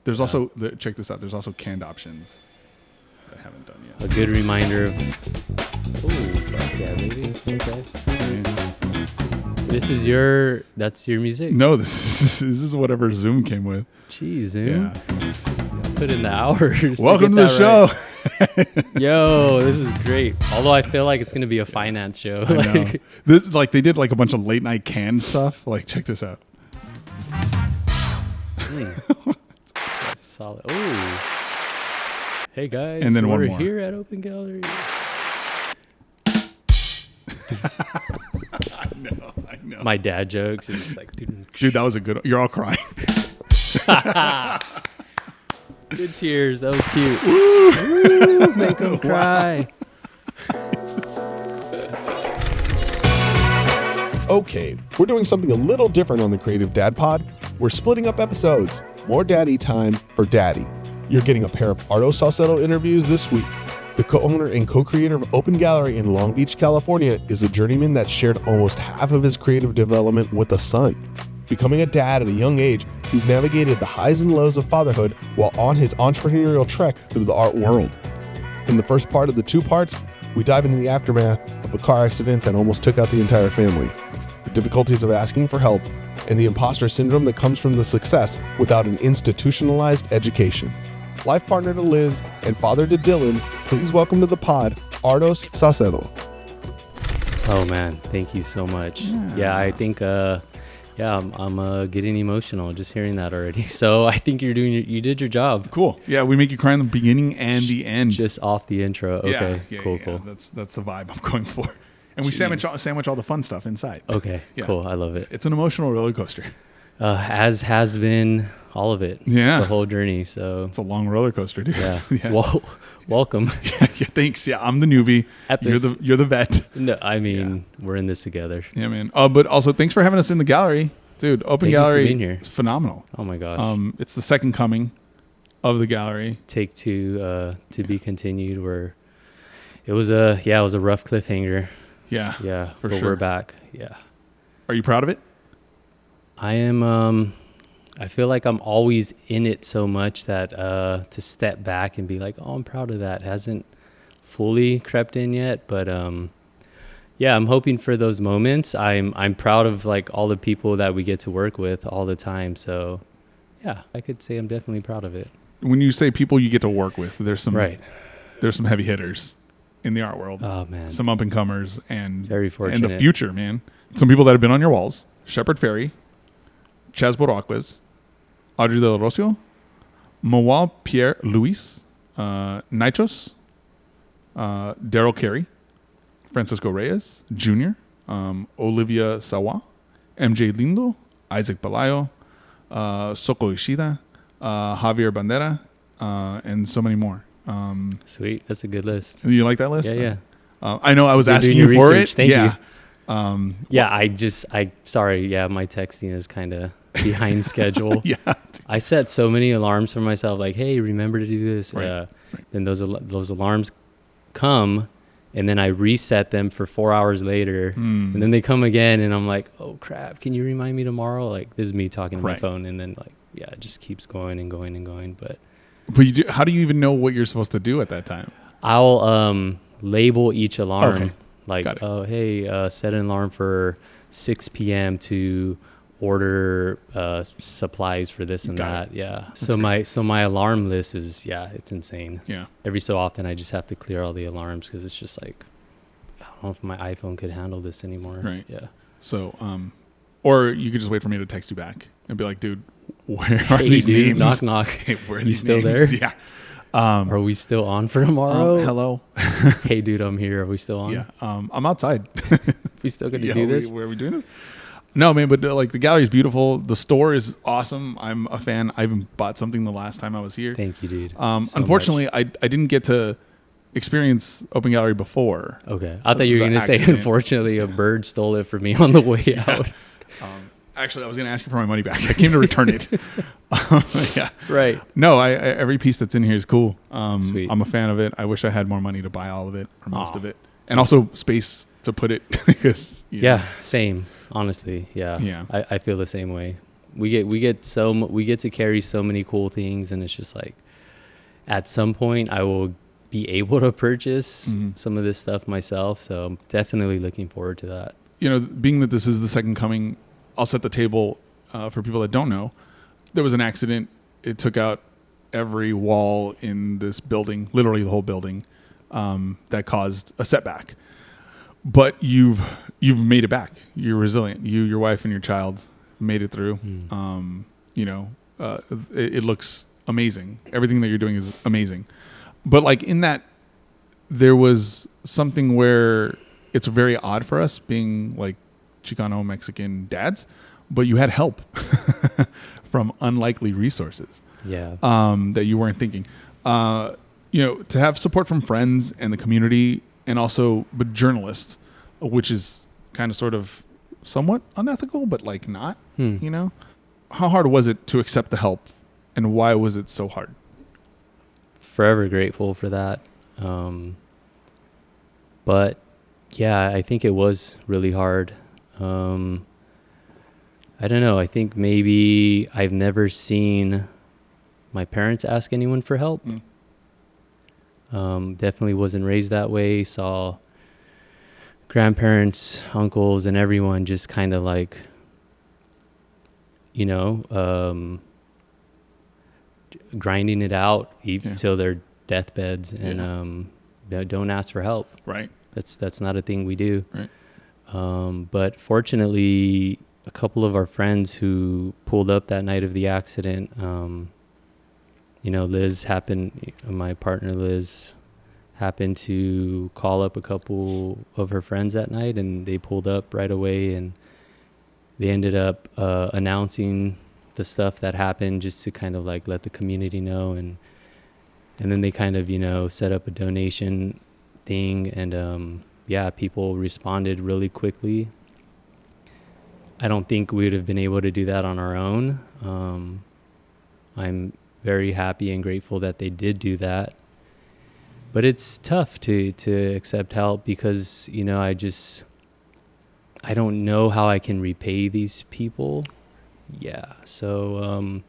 There's also check this out. There's also canned options that I haven't done yet. A good reminder of. Oh, fuck yeah, baby. Okay. That's your music? No, this is whatever Zoom came with. Jeez, Zoom. Yeah. Put in the hours. Welcome to the show. Right. Yo, this is great. Although I feel like it's gonna be a finance show. I know. This, like they did like a bunch of late night canned stuff. Like check this out. That's solid. Ooh. Hey guys, and then we're one more. here at Open Gallery. I know. My dad jokes are just like, dude, that was a good. You're all crying. Good tears. That was cute. Woo, make them cry. Okay, we're doing something a little different on the Creative Dad Pod. We're splitting up episodes. More daddy time for daddy. You're getting a pair of Artos Saucedo interviews this week. The co-owner and co-creator of Open Gallery in Long Beach, California, is a journeyman that shared almost half of his creative development with a son. Becoming a dad at a young age, he's navigated the highs and lows of fatherhood while on his entrepreneurial trek through the art world. In the first part of the 2 parts, we dive into the aftermath of a car accident that almost took out the entire family, the difficulties of asking for help, and the imposter syndrome that comes from the success without an institutionalized education. Life partner to Liz and father to Dylan, please welcome to the pod, Artos Saucedo. Oh man, thank you so much. Yeah, I think I'm getting emotional just hearing that already. So I think you did your job. Cool. Yeah, we make you cry in the beginning and the end. Just off the intro. Okay, cool. That's the vibe I'm going for. And we sandwich all the fun stuff inside. Okay, cool. I love it. It's an emotional roller coaster. As has been all of it. Yeah. The whole journey. So it's a long roller coaster, dude. Yeah. Whoa, welcome. Yeah, thanks. Yeah, I'm the newbie. You're the vet. No, I mean, we're in this together. Yeah, man. But also thanks for having us in the gallery. Dude, Open Gallery is phenomenal. Oh my gosh. It's the second coming of the gallery. Take 2 to be continued, where it was a rough cliffhanger. Yeah. Yeah. For but sure. We're back. Yeah. Are you proud of it? I am. I feel like I'm always in it so much that to step back and be like, oh, I'm proud of that hasn't fully crept in yet. But yeah, I'm hoping for those moments. I'm proud of like all the people that we get to work with all the time. So yeah, I could say I'm definitely proud of it. When you say people you get to work with, there's some heavy hitters in the art world. Oh man, some up and comers and very fortunate. And the future, man. Some people that have been on your walls: Shepard Fairey, Chaz Boraquez, Audrey Del Rocio, Mawal Pierre Luis, Nichos, Daryl Carey, Francisco Reyes Jr., Olivia Sawa, MJ Lindo, Isaac Palayo, Soko Ishida, Javier Bandera, and so many more. Sweet. That's a good list. You like that list? Yeah. I know I was asking you for it. Thank you. Yeah, sorry. Yeah, my texting is kind of behind schedule. Yeah. I set so many alarms for myself, like, hey, remember to do this. Right. Then those alarms come, and then I reset them for 4 hours later, and then they come again, and I'm like, oh crap, can you remind me tomorrow? Like, this is me talking to my phone, and then like, yeah, it just keeps going and going and going. But how do you even know what you're supposed to do at that time? I'll label each alarm. Okay. Like, oh, hey, set an alarm for 6 p.m. to order supplies for this and that. Yeah. So my alarm list is, it's insane. Yeah. Every so often I just have to clear all the alarms because it's just like, I don't know if my iPhone could handle this anymore. Right. Yeah. So, or you could just wait for me to text you back and be like, dude, where are these names? Knock, knock. Hey, where are you these still names? there? Yeah. Are we still on for tomorrow? Hello. Hey, dude, I'm here. Are we still on? Yeah. I'm outside. We still going to do this? Where are we doing this? No, man, but like the gallery is beautiful. The store is awesome. I'm a fan. I even bought something the last time I was here. Thank you, dude. Unfortunately, I didn't get to experience Open Gallery before. Okay. I thought you were going to say, unfortunately, a bird stole it from me on the way out. Actually, I was going to ask you for my money back. I came to return it. Yeah. Right. No, I every piece that's in here is cool. Sweet. I'm a fan of it. I wish I had more money to buy all of it or most of it. And also space to put it because yeah, same. Honestly, yeah. Yeah. I feel the same way. we get to carry so many cool things, and it's just like at some point I will be able to purchase some of this stuff myself. So I'm definitely looking forward to that. Being that this is the second coming, I'll set the table for people that don't know. There was an accident. It took out every wall in this building, literally the whole building, that caused a setback. But you've made it back. You're resilient. You, your wife, and your child made it through. It looks amazing. Everything that you're doing is amazing. But like in that, there was something where it's very odd for us being like Chicano Mexican dads, but you had help from unlikely resources. Yeah. That you weren't thinking. To have support from friends and the community, and also but journalists, which is kind of sort of somewhat unethical, but like not. How hard was it to accept the help, and why was it so hard? Forever grateful for that. But yeah, I think it was really hard. I don't know. I think maybe I've never seen my parents ask anyone for help. Definitely wasn't raised that way. Saw grandparents, uncles, and everyone just kind of like, grinding it out till their deathbeds, and don't ask for help. Right. That's not a thing we do. Right. But fortunately, a couple of our friends who pulled up that night of the accident, my partner Liz happened to call up a couple of her friends that night, and they pulled up right away, and they ended up announcing the stuff that happened just to kind of like let the community know, and then they kind of set up a donation thing, and people responded really quickly. I don't think we would have been able to do that on our own. I'm very happy and grateful that they did do that, but it's tough to accept help because I don't know how I can repay these people. So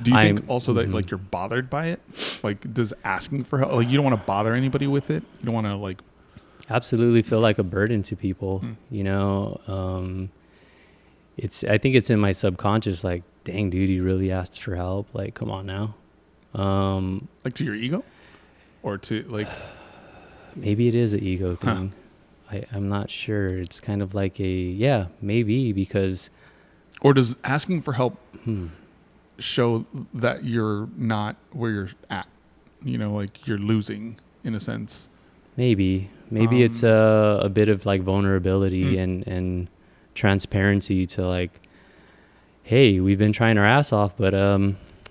do you think also that like you're bothered by it? Like, does asking for help, like you don't want to bother anybody with it? You don't want to like absolutely feel like a burden to people. I think it's in my subconscious, like, dang dude, you really asked for help, like, come on now. Like to your ego, or to like maybe it is an ego thing. I'm not sure. It's kind of like maybe, because or does asking for help show that you're not where you're at, like you're losing in a sense? Maybe it's a bit of like vulnerability and transparency to like, hey, we've been trying our ass off, but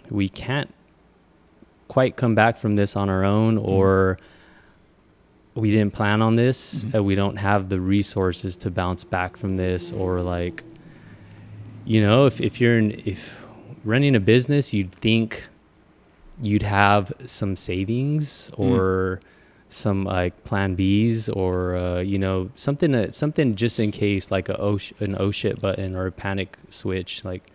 we can't quite come back from this on our own, or we didn't plan on this. We don't have the resources to bounce back from this, or like, if running a business, you'd think you'd have some savings or some like plan B's, or something just in case, like an oh shit button or a panic switch, like,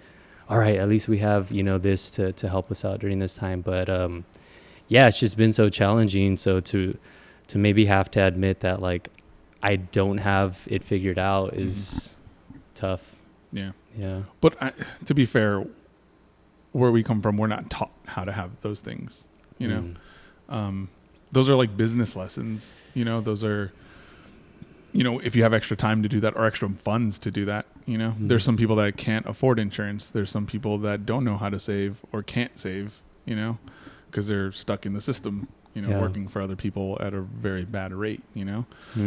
all right, at least we have this to help us out during this time. But it's just been so challenging. So to maybe have to admit that like I don't have it figured out is tough. Yeah. But to be fair, where we come from, we're not taught how to have those things. Those are like business lessons. Those are, if you have extra time to do that or extra funds to do that, there's some people that can't afford insurance. There's some people that don't know how to save or can't save, because they're stuck in the system, working for other people at a very bad rate,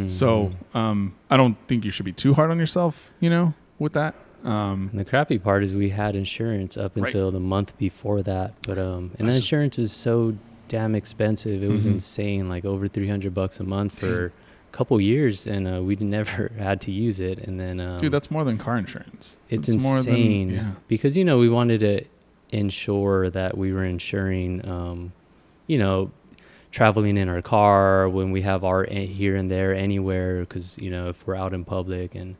So I don't think you should be too hard on yourself, with that. And the crappy part is we had insurance up until the month before that, but and the insurance was so damn expensive. It was insane, like over $300 a month for a couple years, and we never had to use it. And then dude, that's more than car insurance. It's insane because we wanted to ensure that we were insuring traveling in our car when we have our here and there anywhere, because if we're out in public. And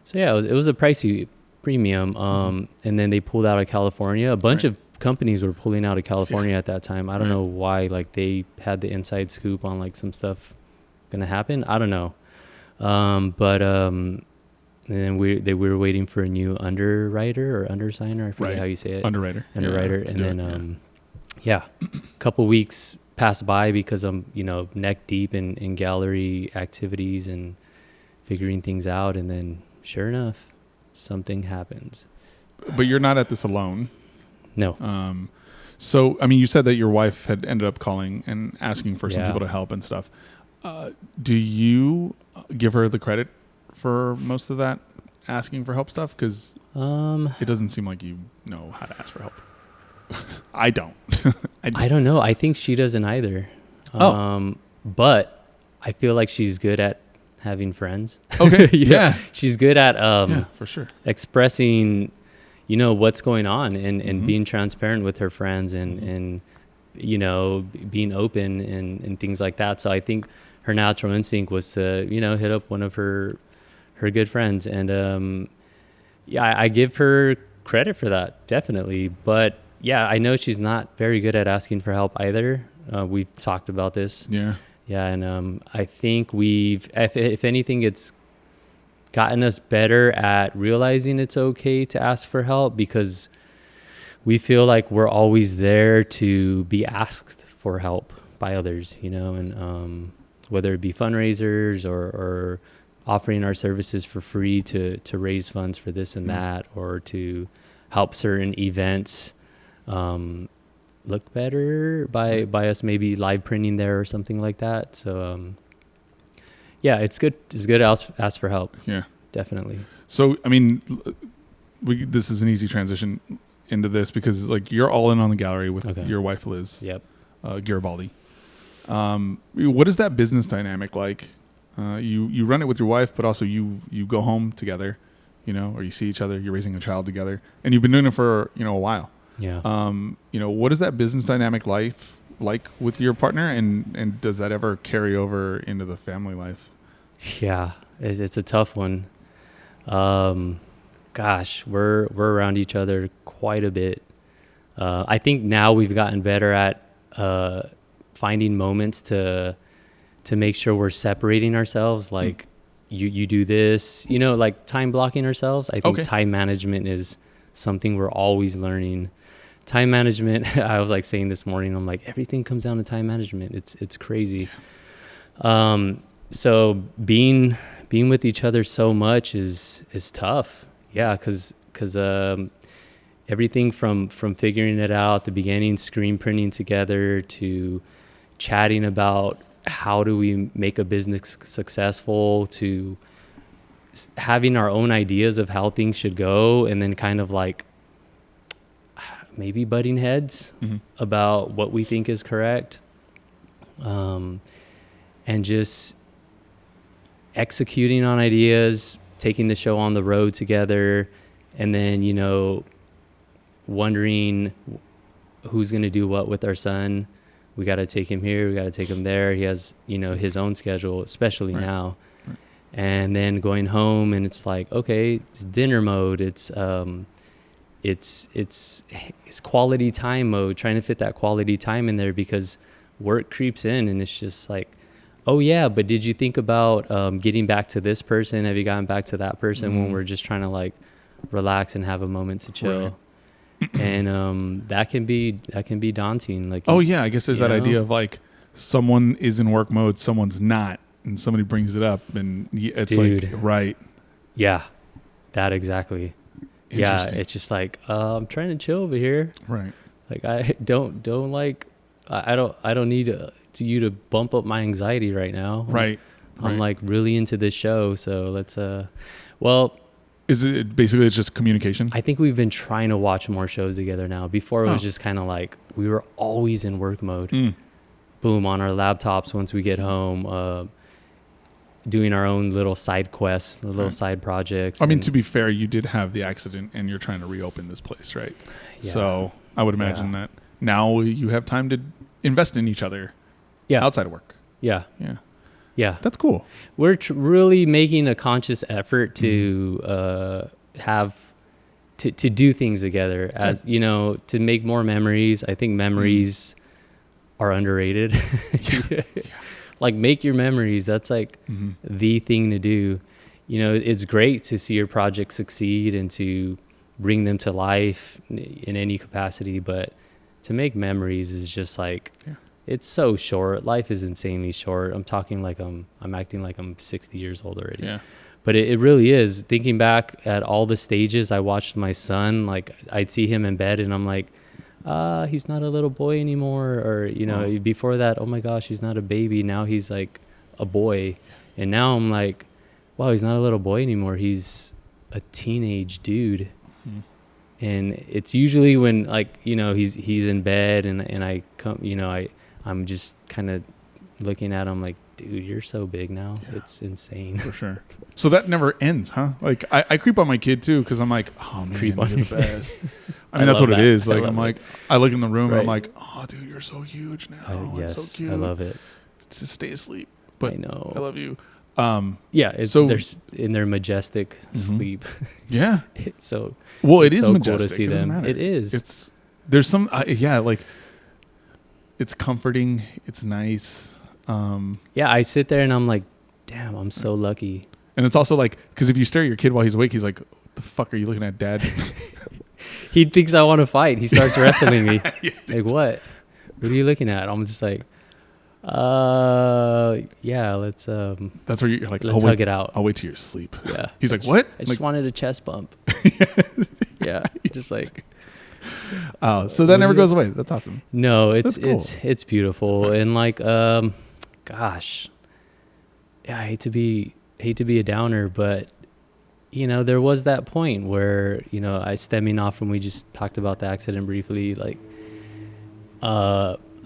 so it was a pricey premium. And then they pulled out of California. A bunch of companies were pulling out of California at that time. I don't know why. Like they had the inside scoop on like some stuff gonna happen. I don't know. And then we were waiting for a new underwriter or undersigner. I forget how you say it. Underwriter. And then a couple weeks passed by because I'm neck deep in gallery activities and figuring things out. And then sure enough, something happens. But you're not at this alone. No. So, I mean, you said that your wife had ended up calling and asking for some people to help and stuff. Do you give her the credit for most of that asking for help stuff? Because it doesn't seem like you know how to ask for help. I don't. I don't know. I think she doesn't either. But I feel like she's good at having friends. Okay. Yeah. She's good at for sure, expressing what's going on and being transparent with her friends and being open and things like that. So I think her natural instinct was to hit up one of her good friends, and I give her credit for that, definitely. But yeah, I know she's not very good at asking for help either. We've talked about this. And I think if anything, it's gotten us better at realizing it's okay to ask for help, because we feel like we're always there to be asked for help by others, and whether it be fundraisers or offering our services for free to raise funds for this and that, or to help certain events look better by us maybe live printing there or something like that. So it's good to ask for help. Yeah, definitely. So I mean, this is an easy transition into this, because like you're all in on the gallery with your wife Liz. Yep. Garibaldi. What is that business dynamic like? You run it with your wife, but also you go home together, or you see each other, you're raising a child together, and you've been doing it for a while. Yeah. What is that business dynamic life like with your partner, and does that ever carry over into the family life? Yeah, it's a tough one. Gosh, we're around each other quite a bit. I think now we've gotten better at finding moments to make sure we're separating ourselves. Like you do this, like time blocking ourselves. I think time management is something we're always learning. Time management, I was like saying this morning, I'm like, everything comes down to time management. It's crazy. So being with each other so much is tough. Yeah, because everything from figuring it out at the beginning, screen printing together, to chatting about how do we make a business successful, to having our own ideas of how things should go, and then kind of like maybe butting heads about what we think is correct, and just executing on ideas, taking the show on the road together, and then wondering who's going to do what with our son. We got to take him here, we got to take him there. He has his own schedule, especially now. And then going home, and it's like, okay, it's dinner mode, it's quality time mode, trying to fit that quality time in there, because work creeps in, and it's just like, oh yeah, but did you think about getting back to this person? Have you gotten back to that person? When we're just trying to like relax and have a moment to chill. And that can be daunting. Like, I guess there's that idea of like someone is in work mode, someone's not, and somebody brings it up, and it's like, right. Yeah, that exactly. Yeah, it's just like, I'm trying to chill over here. Right. Like I don't need you to bump up my anxiety right now. Right. I'm like really into this show, so let's is it basically it's just communication? I think we've been trying to watch more shows together now. Before it was just kind of like we were always in work mode. Boom, on our laptops once we get home, doing our own little side quests, little side projects. I mean, to be fair, you did have the accident and you're trying to reopen this place, right? Yeah. So I would imagine that now you have time to invest in each other outside of work. Yeah. That's cool. We're really making a conscious effort to have to do things together, as you know, to make more memories. I think memories are underrated. Like, make your memories. That's like the thing to do. You know, it's great to see your project succeed and to bring them to life in any capacity, but to make memories is just like, it's so short. Life is insanely short. I'm talking like I'm acting like I'm 60 years old already. Yeah. But it really is. Thinking back at all the stages I watched my son, like I'd see him in bed and I'm like, he's not a little boy anymore. Or, you know, before that, oh my gosh, he's not a baby. Now he's like a boy. And now I'm like, wow, he's not a little boy anymore. He's a teenage dude. And it's usually when, like, you know, he's in bed and I come, you know, I'm just kind of looking at him like, dude, you're so big now. Yeah. It's insane. For sure. So that never ends, huh? Like I creep on my kid too, because I'm like, oh man, you're the best. I mean, that's what it is. Like, I'm like, I look in the room and I'm like, oh dude, you're so huge now. Yes, it's so cute. I love it. Just stay asleep. But I know. I love you. Yeah, it's so, they're in their majestic sleep. Yeah. It's so well, it it's is so majestic. Cool to see them. It is. There's some like it's comforting. It's nice. Yeah, I sit there and I'm like, damn, I'm so lucky. And it's also like, because if you stare at your kid while he's awake, he's like, what the fuck are you looking at, Dad? He thinks I want to fight. He starts wrestling me. Like, what? What are you looking at? I'm just like, yeah, let's that's where you're like, let's hug it out. I'll wait till you're asleep. Yeah. He's like, what? I just wanted a chest bump. Yeah. Just like, oh, so that never goes away. That's awesome. No, it's cool. it's beautiful. And like, gosh, yeah, I hate to be a downer, but you know, there was that point where, you know, I stemming off when we just talked about the accident briefly, like,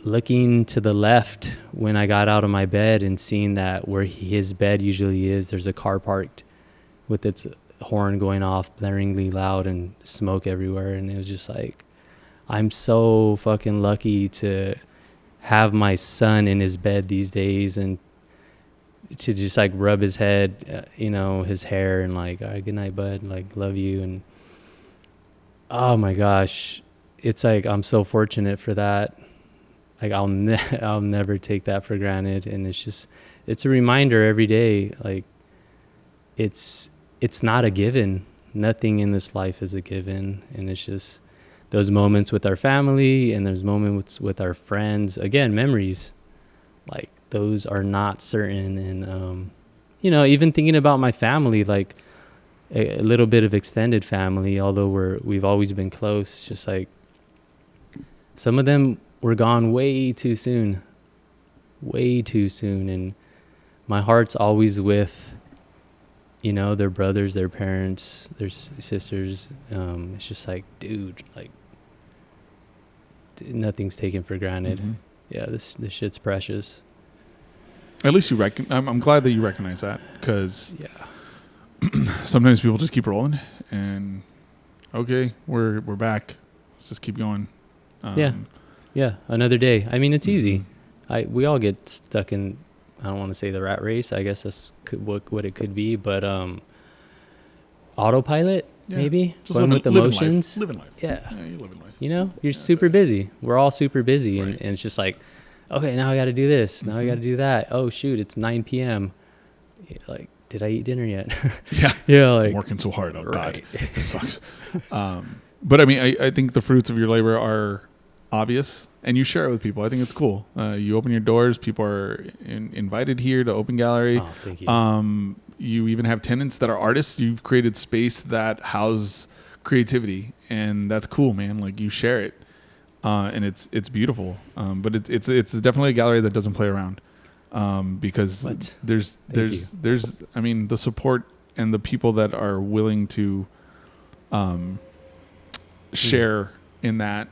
looking to the left when I got out of my bed and seeing that where his bed usually is, there's a car parked with its horn going off blaringly loud and smoke everywhere. And it was just like, I'm so fucking lucky to have my son in his bed these days and to just like rub his head, you know, his hair and like, all right, good night, bud. Like, love you. And oh my gosh, it's like, I'm so fortunate for that. Like I'll never take that for granted. And it's a reminder every day. Like it's not a given. Nothing in this life is a given. And it's just those moments with our family and there's moments with our friends, again, memories, like those are not certain. And, you know, even thinking about my family, like a little bit of extended family, although we've always been close, just like some of them were gone way too soon. And my heart's always with, you know, their brothers, their parents, their sisters. It's just like, dude, like nothing's taken for granted. Mm-hmm. Yeah, this shit's precious. At least I'm glad that you recognize that, because sometimes people just keep rolling and okay, we're back. Let's just keep going. Yeah, another day. I mean, it's easy. We all get stuck in, I don't want to say the rat race. I guess that's what it could be, but autopilot, maybe just going with the motions. Living life. Yeah, you're living life. You know, you're super busy. We're all super busy, right. and it's just like, okay, now I got to do this. Now I got to do that. Oh shoot, it's 9 p.m. Like, did I eat dinner yet? Yeah. Like, I'm working so hard. Oh God, it sucks. But I mean, I think the fruits of your labor are obvious, and you share it with people. I think it's cool. You open your doors. People are invited here to Open Gallery. Oh, thank you. You even have tenants that are artists. You've created space that house creativity, and that's cool, man. Like, you share it, and it's beautiful. But it's definitely a gallery that doesn't play around, because there's I mean, the support and the people that are willing to share in that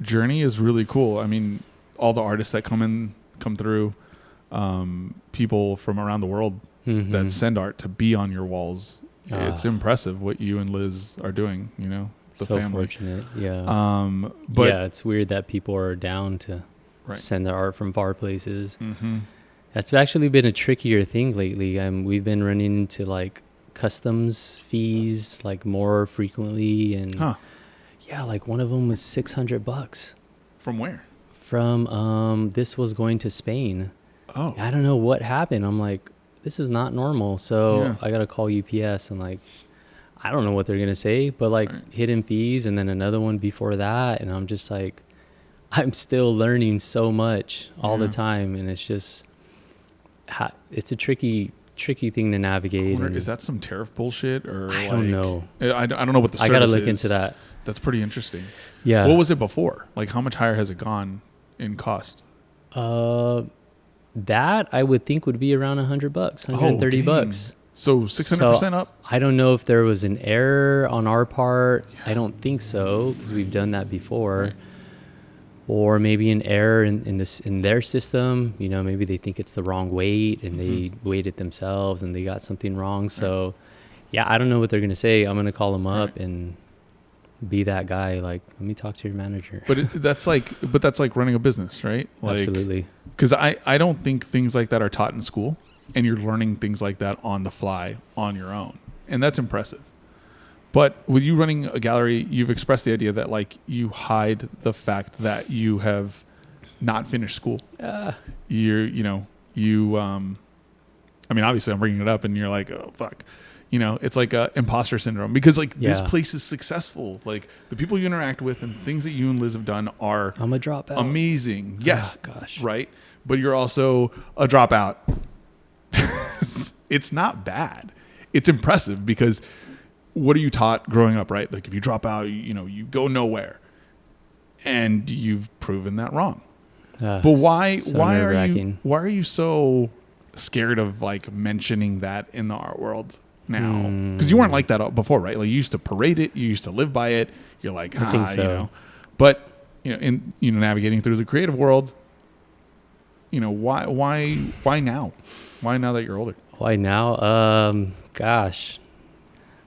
journey is really cool. I mean, all the artists that come through, people from around the world that send art to be on your walls. It's impressive what you and Liz are doing, you know, the so family. Fortunate. Yeah. But yeah, it's weird that people are down to send their art from far places. Mm-hmm. That's actually been a trickier thing lately. We've been running into like customs fees like more frequently, and yeah, like one of them was $600. From where? From this was going to Spain. Oh, I don't know what happened. I'm like, this is not normal. So Yeah. I got to call UPS and like, I don't know what they're going to say, but like hidden fees and then another one before that. And I'm just like, I'm still learning so much all the time. And it's just, it's a tricky thing to navigate. I wonder, And is that some tariff bullshit or I don't know. I don't know what the service I got to look is. into that. That's pretty interesting. Yeah. What was it before? Like, how much higher has it gone in cost? That I would think would be around $100, $130. So 600% up. I don't know if there was an error on our part. I don't think so, because we've done that before. Right. Or maybe an error in their system. You know, maybe they think it's the wrong weight and they weighed it themselves and they got something wrong. So, yeah, I don't know what they're gonna say. I'm gonna call them up and be that guy. Like, let me talk to your manager. But that's like running a business, right? Like, Absolutely. Because I don't think things like that are taught in school, and you're learning things like that on the fly on your own, and that's impressive. But with you running a gallery, you've expressed the idea that like you hide the fact that you have not finished school. I mean, obviously I'm bringing it up, and you're like, oh fuck. You know, it's like a imposter syndrome, because like this place is successful. Like the people you interact with and things that you and Liz have done are I'm a dropout. amazing. Yes. Oh, gosh. Right. But you're also a dropout. It's not bad. It's impressive, because what are you taught growing up, right? Like if you drop out, you go nowhere, and you've proven that wrong. But why are you so scared of like mentioning that in the art world now? Because you weren't like that before, right? Like you used to parade it, you used to live by it. You're like, I think so. But in navigating through the creative world, why now? Why now that you're older? Why now? Gosh,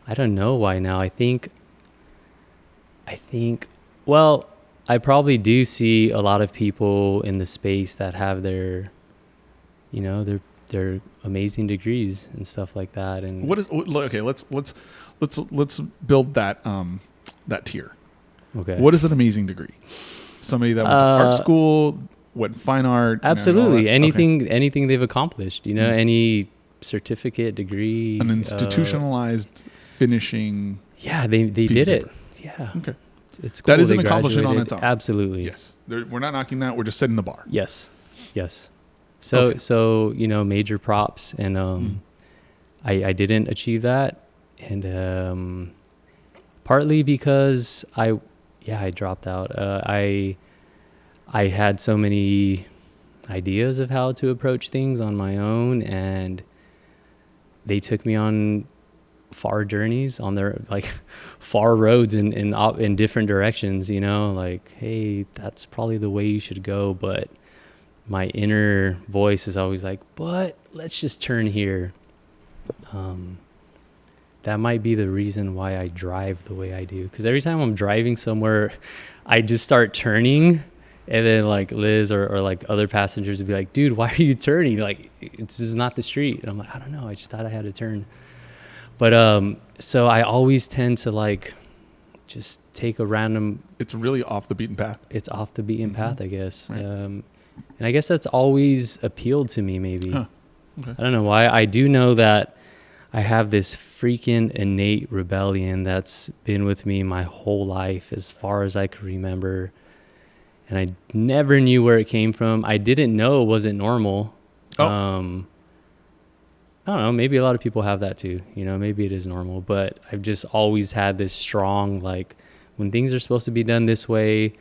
I don't know why now. I think, well, I probably do see a lot of people in the space that have their amazing degrees and stuff like that. And let's build that tier. Okay. What is an amazing degree? Somebody that went to art school, went fine art. Absolutely. Anything they've accomplished, any certificate, degree. An institutionalized finishing. Yeah, they did it. Yeah. Okay. It's cool. That is an accomplishment on its own. Absolutely. Yes. We're not knocking that. We're just setting the bar. Yes. So, major props. And I didn't achieve that. And partly because I dropped out. I had so many ideas of how to approach things on my own, and they took me on far journeys on their like far roads in different directions, like, hey, that's probably the way you should go. But my inner voice is always like, but let's just turn here. That might be the reason why I drive the way I do. Because every time I'm driving somewhere, I just start turning. And then like Liz or like other passengers would be like, dude, why are you turning? Like, this is not the street. And I'm like, I don't know. I just thought I had to turn. But so I always tend to like just take a random. It's really off the beaten path. It's off the beaten path, I guess. Right. And I guess that's always appealed to me, maybe. Huh. Okay. I don't know why. I do know that I have this freaking innate rebellion that's been with me my whole life, as far as I can remember. And I never knew where it came from. I didn't know it wasn't normal. Oh. I don't know. Maybe a lot of people have that too. Maybe it is normal. But I've just always had this strong, like, when things are supposed to be done this way,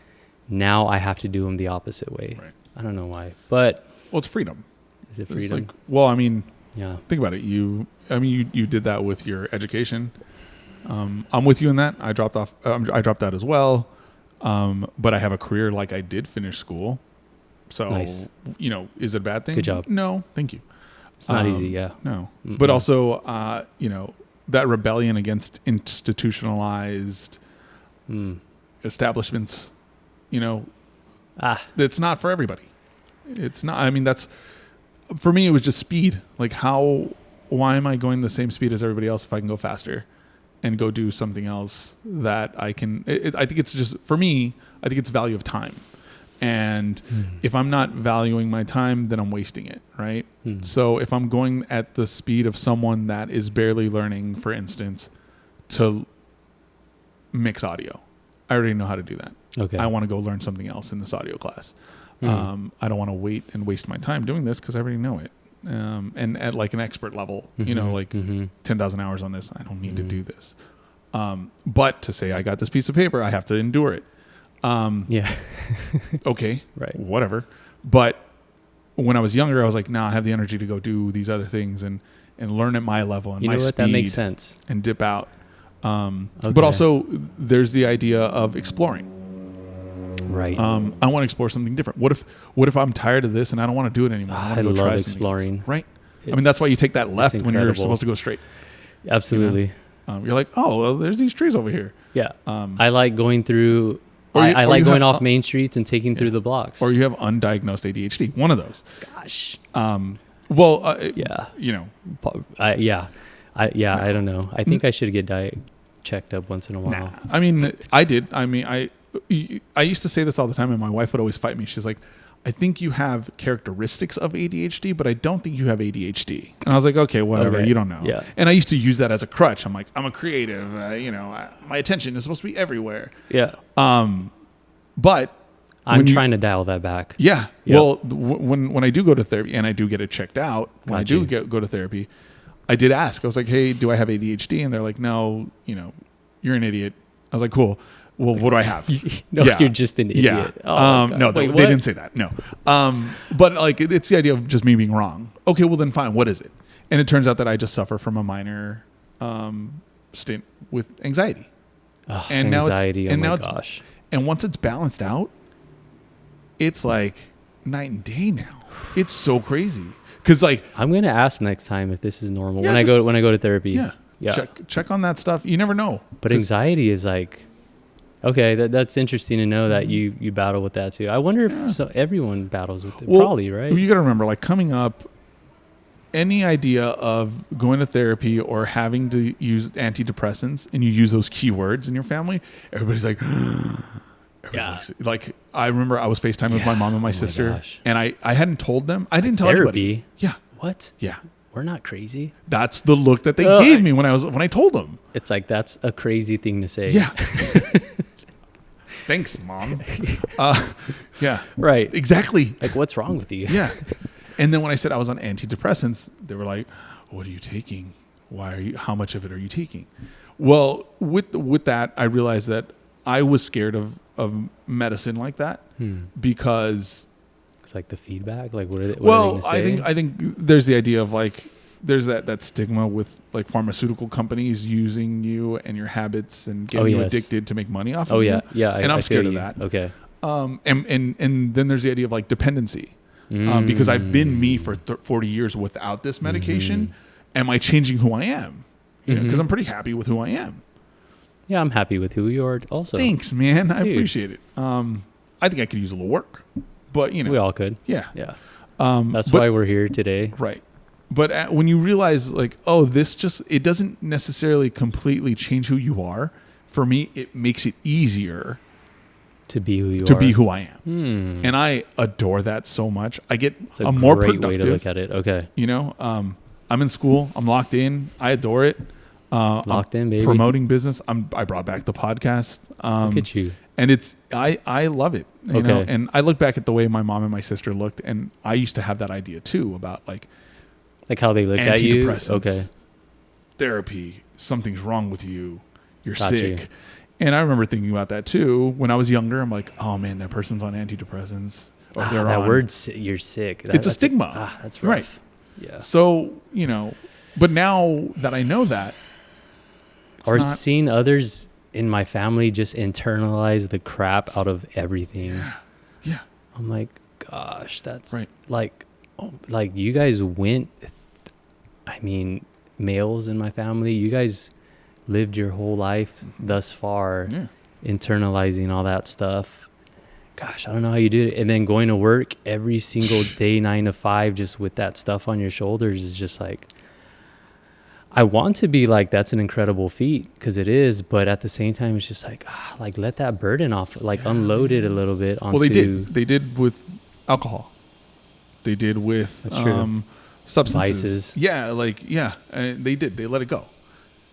now I have to do them the opposite way. Right. I don't know why. But it's freedom. Is it freedom? Yeah. Think about it. You did that with your education. I'm with you in that. I dropped off. I dropped out as well. But I have a career like I did finish school. So, nice. Is it a bad thing? Good job. No, thank you. It's not easy. Yeah. No. Mm-mm. But also, that rebellion against institutionalized establishments, it's not for everybody. It's not. I mean, for me, it was just speed. Like, how why am I going the same speed as everybody else if I can go faster and go do something else that I can? I think it's just, for me, I think it's value of time. And if I'm not valuing my time, then I'm wasting it, right? So if I'm going at the speed of someone that is barely learning, for instance, to mix audio, I already know how to do that. Okay. I want to go learn something else in this audio class. I don't want to wait and waste my time doing this because I already know it. And at like an expert level, you know, like 10,000 hours on this, I don't need to do this. But to say I got this piece of paper, I have to endure it. Yeah. Okay. Right. Whatever. But when I was younger, I was like, nah, I have the energy to go do these other things and learn at my level and You my know what? speed. That makes sense. And dip out. Okay. But also there's the idea of exploring. Right. I want to explore something different. What if I'm tired of this and I don't want to do it anymore? I love exploring. Right. I mean, that's why you take that left when you're incredible. supposed to go straight. Absolutely. You know? You're like, oh, well, there's these trees over here. Yeah. I like going through. Or you- I or like you going have- off main streets and taking through the blocks. Or you have undiagnosed ADHD. One of those. Gosh. Yeah. You know. I don't know. I think I should get checked up once in a while. Nah. I mean, I did. I mean, I used to say this all the time, and my wife would always fight me. She's like, I think you have characteristics of ADHD, but I don't think you have ADHD. And I was like, okay, whatever. Okay. You don't know. Yeah. And I used to use that as a crutch. I'm like, I'm a creative. My attention is supposed to be everywhere. Yeah. But I'm trying to dial that back. Yeah. Yep. Well, when I do go to therapy and I do get it checked out, when I do go to therapy, I did ask. I was like, hey, do I have ADHD? And they're like, no, you're an idiot. I was like, cool. Well, what do I have? No, you're just an idiot. Yeah. Oh, no, they didn't say that. No. But like, it's the idea of just me being wrong. Okay, well then fine. What is it? And it turns out that I just suffer from a minor stint with anxiety. Oh, And anxiety. now Oh it's, my gosh. And once it's balanced out, it's like night and day now. It's so crazy. Cause like, I'm gonna ask next time if this is normal Yeah, when I go to therapy. yeah. Check on that stuff. You never know. But anxiety is like, okay, that's interesting to know that you battle with that too. I wonder if everyone battles with it. Well, Probably, right? You got to remember, like coming up, any idea of going to therapy or having to use antidepressants, and you use those keywords in your family, everybody's like, like I remember I was FaceTiming with my mom and my sister, gosh. and I hadn't told them. I didn't tell anybody. Yeah. What? Yeah. We're not crazy. That's the look that they gave me when I told them. It's like, that's a crazy thing to say. Yeah. Thanks, Mom. Yeah. Right. Exactly. Like, what's wrong with you? Yeah. And then when I said I was on antidepressants, they were like, what are you taking? How much of it are you taking? Well, with that, I realized that I was scared of medicine like that because it's like the feedback. Like, what are they gonna say? I think there's the idea of like, there's that stigma with like pharmaceutical companies using you and your habits and getting you addicted to make money off of you. Yeah. And I'm scared of that. Okay. And then there's the idea of like dependency. Because I've been me for 40 years without this medication. Am I changing who I am? Because I'm pretty happy with who I am. Yeah, I'm happy with who you are also. Thanks, man. I appreciate it. I think I could use a little work, but we all could. Yeah. Yeah. That's why we're here today. Right. But when you realize like, oh, it doesn't necessarily completely change who you are. For me, it makes it easier to be who you are. To be who I am. And I adore that so much. I'm more productive. Great way to look at it. Okay. I'm in school. I'm locked in. I adore it. Locked in, baby. Promoting business. I brought back the podcast. Look at you. And I love it. You know? And I look back at the way my mom and my sister looked, and I used to have that idea too about like how they looked at you. Okay. Therapy. Something's wrong with you. You're sick. And I remember thinking about that too when I was younger. I'm like, oh man, that person's on antidepressants. Or that word, you're sick. It's a stigma. That's rough. Right. Yeah. So, but now that I know that, seeing others in my family just internalize the crap out of everything. Yeah. I'm like, gosh, that's right. Like you guys went, males in my family, you guys lived your whole life thus far, internalizing all that stuff. Gosh, I don't know how you did it. And then going to work every single day, 9 to 5, just with that stuff on your shoulders is just like, I want to be like, that's an incredible feat, because it is, but at the same time, it's just like, like let that burden off, like unload it a little bit onto. Well, they did with alcohol. They did with That's true. substances. Vices. Yeah, they did. They let it go,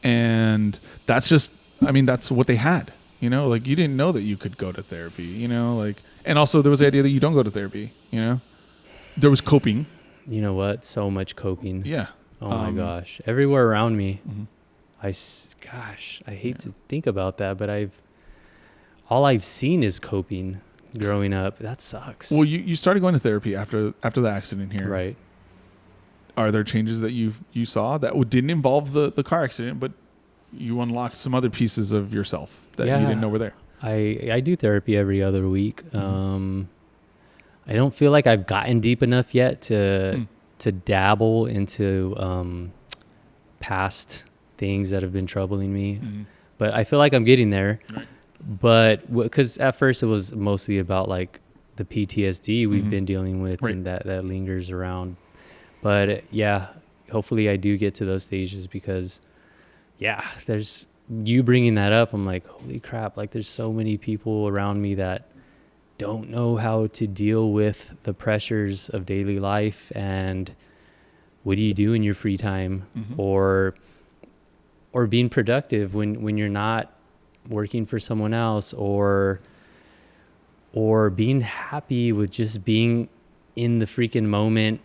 and that's just. I mean, that's what they had. You know, like you didn't know that you could go to therapy. You know, like, and also there was the idea that you don't go to therapy. You know, there was coping. You know what? So much coping. Yeah. Oh my gosh! Everywhere around me, Mm-hmm. I hate to think about that, but all I've seen is coping. Growing up, that sucks. Well, you started going to therapy after the accident here, right? Are there changes that you saw that didn't involve the car accident, but you unlocked some other pieces of yourself that you didn't know were there? I do therapy every other week. I don't feel like I've gotten deep enough yet to dabble into past things that have been troubling me, but I feel like I'm getting there. Right. But because at first it was mostly about like the PTSD we've been dealing with, and that lingers around. But yeah, hopefully I do get to those stages, because there's you bringing that up. I'm like, holy crap. Like there's so many people around me that don't know how to deal with the pressures of daily life. And what do you do in your free time, or being productive when you're not working for someone else, or being happy with just being in the freaking moment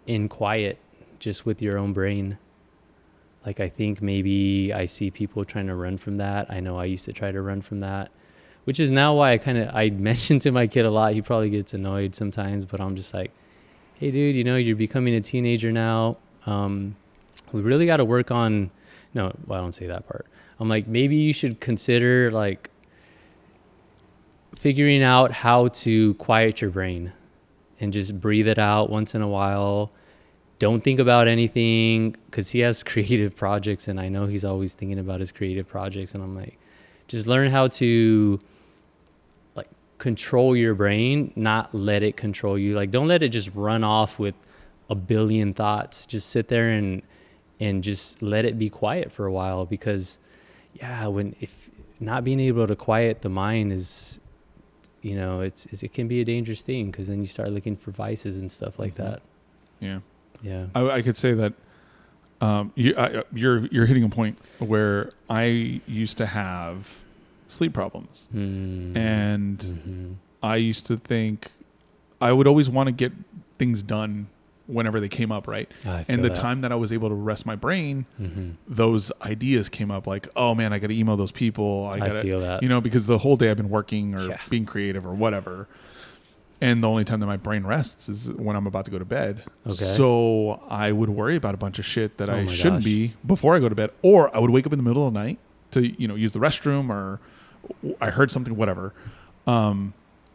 in quiet, just with your own brain. Like, I think maybe I see people trying to run from that. I know I used to try to run from that, which is now why I mention to my kid a lot. He probably gets annoyed sometimes, but I'm just like, hey dude, you're becoming a teenager now. We really got to work on, I don't say that part. I'm like, maybe you should consider like figuring out how to quiet your brain and just breathe it out once in a while. Don't think about anything, because he has creative projects, and I know he's always thinking about his creative projects. And I'm like, just learn how to like control your brain, not let it control you. Like, don't let it just run off with a billion thoughts. Just sit there and just let it be quiet for a while, because if not being able to quiet the mind is, it can be a dangerous thing, because then you start looking for vices and stuff like that. Yeah. Yeah. I could say that you're hitting a point where I used to have sleep problems, and I used to think I would always want to get things done whenever they came up, right? And the time that I was able to rest my brain, those ideas came up, like, oh man, I got to email those people. I feel that, because the whole day I've been working or being creative or whatever. And the only time that my brain rests is when I'm about to go to bed. Okay. So I would worry about a bunch of shit that I shouldn't be before I go to bed. Or I would wake up in the middle of the night to, use the restroom, or I heard something, whatever. And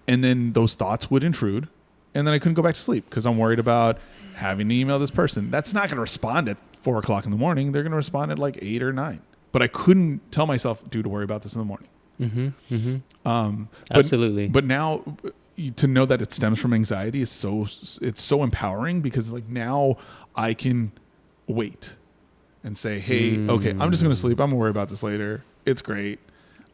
then those thoughts would intrude. And then I couldn't go back to sleep because I'm worried about having to email this person. That's not going to respond at 4 o'clock in the morning. They're going to respond at like 8 or 9. But I couldn't tell myself, dude, to worry about this in the morning. Absolutely. But now, to know that it stems from anxiety is so empowering, because like now I can wait and say, hey, okay, I'm just going to sleep. I'm going to worry about this later. It's great.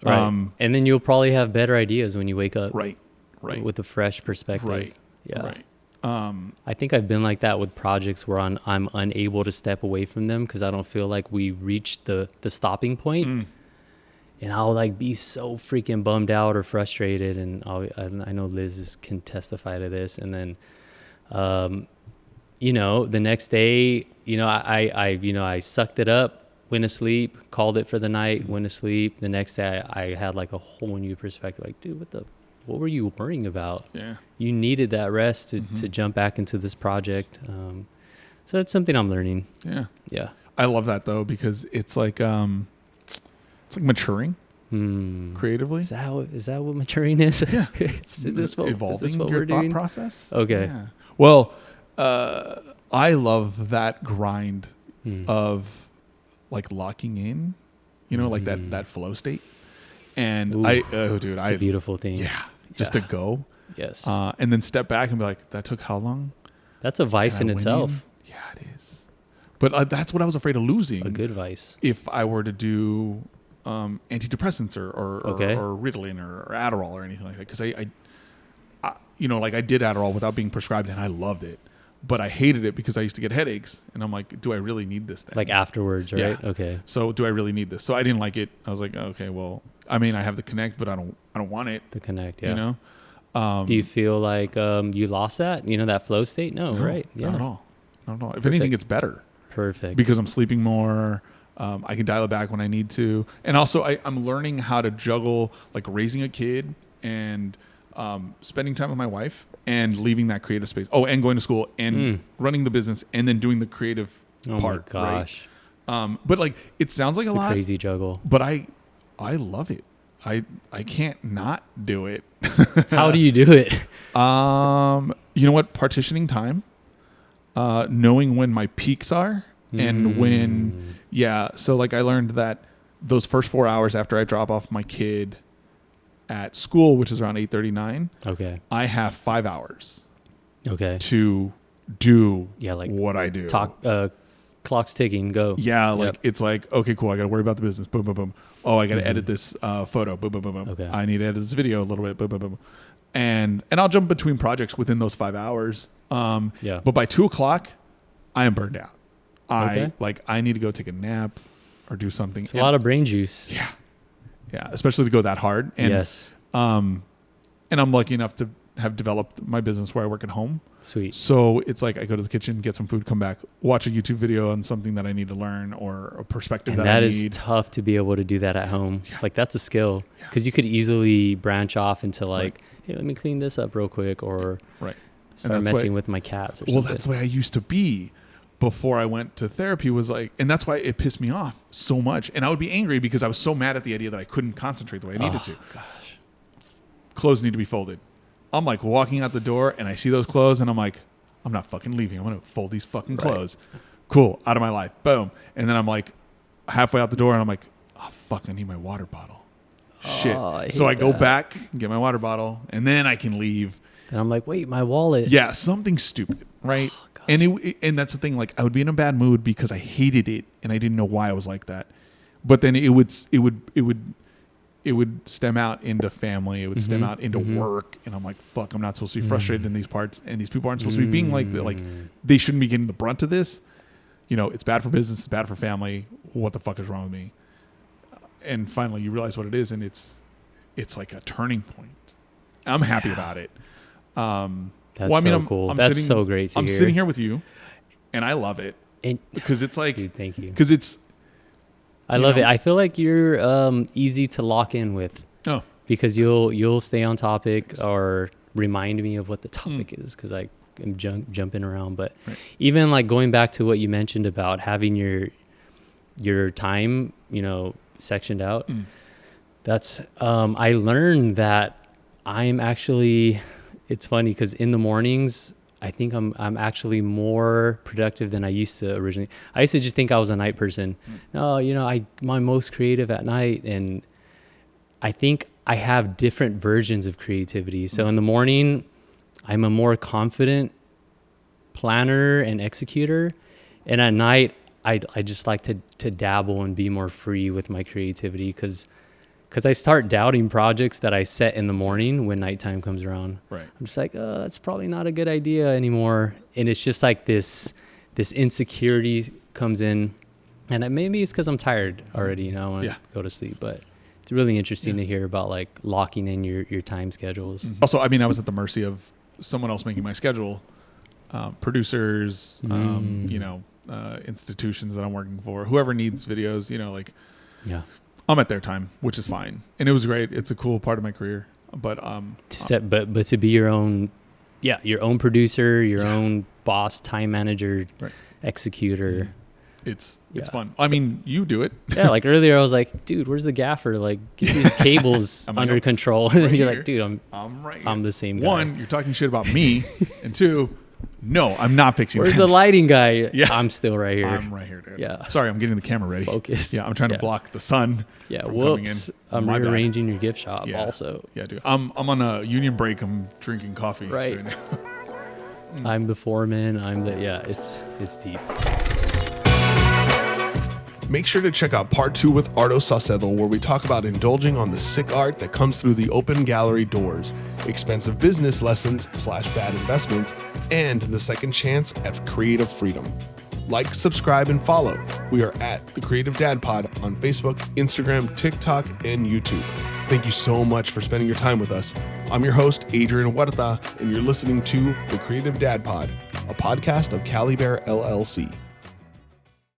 Right. And then you'll probably have better ideas when you wake up. Right. With a fresh perspective. Right. Yeah. Right. I think I've been like that with projects where I'm unable to step away from them because I don't feel like we reached the stopping point. And I'll like be so freaking bummed out or frustrated, and I know Liz can testify to this. And then, the next day, I sucked it up, went to sleep, called it for the night, went to sleep. The next day, I had like a whole new perspective. Like, dude, what were you worrying about? Yeah, you needed that rest to jump back into this project. So that's something I'm learning. Yeah. I love that though, because it's like. It's like maturing creatively. Is that what maturing is? Yeah. is this what your we're doing? Thought process. Okay. Yeah. Well, I love that grind of like locking in, like that flow state. And Ooh, it's a beautiful thing. Yeah. Just to go. Yes. And then step back and be like, that took how long? That's a vice in itself. Yeah, it is. But that's what I was afraid of losing. A good vice. If I were to do antidepressants or Ritalin or Adderall or anything like that, because I like I did Adderall without being prescribed and I loved it, but I hated it because I used to get headaches and I'm like, do I really need this thing? Like afterwards, right? Yeah. Okay. So do I really need this? So I didn't like it. I was like, okay, well, I mean, I have the Connect, but I don't want it. The Connect, yeah. You know. Do you feel like you lost that? That flow state? No, right? Yeah. Not at all. If anything, it's better. Perfect. Because I'm sleeping more. I can dial it back when I need to. And also I'm learning how to juggle like raising a kid and spending time with my wife and leaving that creative space. Oh, and going to school and running the business and then doing the creative part. Oh my gosh. Right? But like, it sounds like it's a lot. Crazy juggle. But I love it. I can't not do it. How do you do it? You know what? Partitioning time, knowing when my peaks are and when, So like I learned that those first 4 hours after I drop off my kid at school, which is around 8:39. Okay. I have 5 hours. Okay. To do like what I do. Clock's ticking. Go. Yeah. Like it's like, okay, cool. I got to worry about the business. Boom, boom, boom. Oh, I got to edit this photo. Boom, boom, boom, boom. Okay. I need to edit this video a little bit. Boom, boom, boom. And I'll jump between projects within those 5 hours. But by 2:00, I am burned out. I need to go take a nap or do something. It's a lot of brain juice. Yeah. Yeah. Especially to go that hard. And, yes. And I'm lucky enough to have developed my business where I work at home. Sweet. So it's like I go to the kitchen, get some food, come back, watch a YouTube video on something that I need to learn or a perspective and that I need. That is tough to be able to do that at home. Yeah. Like that's a skill because you could easily branch off into like, hey, let me clean this up real quick or start messing with my cats or something. Well, that's the way I used to be before I went to therapy was like, and that's why it pissed me off so much. And I would be angry because I was so mad at the idea that I couldn't concentrate the way I needed to. Gosh. Clothes need to be folded. I'm like walking out the door and I see those clothes and I'm like, I'm not fucking leaving. I'm going to fold these fucking clothes. Cool. Out of my life. Boom. And then I'm like halfway out the door and I'm like, oh, fuck, I need my water bottle. Shit. So I go back, get my water bottle, and then I can leave. And I'm like, wait, my wallet. Yeah. Something stupid. Right. And that's the thing. Like I would be in a bad mood because I hated it and I didn't know why I was like that. But then it would stem out into family. It would stem out into work. And I'm like, fuck, I'm not supposed to be frustrated in these parts. And these people aren't supposed to be being like they shouldn't be getting the brunt of this. It's bad for business. It's bad for family. What the fuck is wrong with me? And finally you realize what it is. And it's like a turning point. I'm happy about it. That's cool. That's so great to hear. I'm sitting here with you and I love it because it's like, dude, thank you. Because it's, I love it. I feel like you're easy to lock in with. Oh. Because you'll stay on topic or remind me of what the topic is because I am jumping around. But even like going back to what you mentioned about having your time, sectioned out. That's I learned that I'm actually. It's funny because in the mornings. I think I'm actually more productive than I used to originally. I used to just think I was a night person. No, I'm most creative at night. And I think I have different versions of creativity. So in the morning, I'm a more confident planner and executor. And at night, I just like to dabble and be more free with my creativity because I start doubting projects that I set in the morning when nighttime comes around. Right. I'm just like, that's probably not a good idea anymore. And it's just like this insecurity comes in. And maybe it's because I'm tired already, I want to go to sleep. But it's really interesting to hear about like locking in your time schedules. Also, I mean, I was at the mercy of someone else making my schedule, producers, institutions that I'm working for, whoever needs videos, I'm at their time, which is fine. And it was great. It's a cool part of my career. But but to be your own producer, your own boss, time manager, executor. It's fun. I mean, you do it. Yeah, like earlier I was like, dude, where's the gaffer? Like, get these cables under control. And then you're like, dude, I'm the same guy. One, you're talking shit about me. And two, no, I'm not fixing Where's that. the lighting guy? Yeah. I'm still right here. I'm right here, dude. Yeah. Sorry, I'm getting the camera ready. Focus. Yeah, I'm trying to block the sun. Yeah, whoops. I'm rearranging your gift shop also. Yeah, dude. I'm on a union break. I'm drinking coffee right now. I'm the foreman. It's deep. Make sure to check out part 2 with Artos Saucedo, where we talk about indulging on the sick art that comes through the open gallery doors, expensive business lessons / bad investments, and the second chance at creative freedom. Like, subscribe, and follow. We are at The Creative Dad Pod on Facebook, Instagram, TikTok, and YouTube. Thank you so much for spending your time with us. I'm your host, Adrian Huerta, and you're listening to The Creative Dad Pod, a podcast of Cali Bear LLC.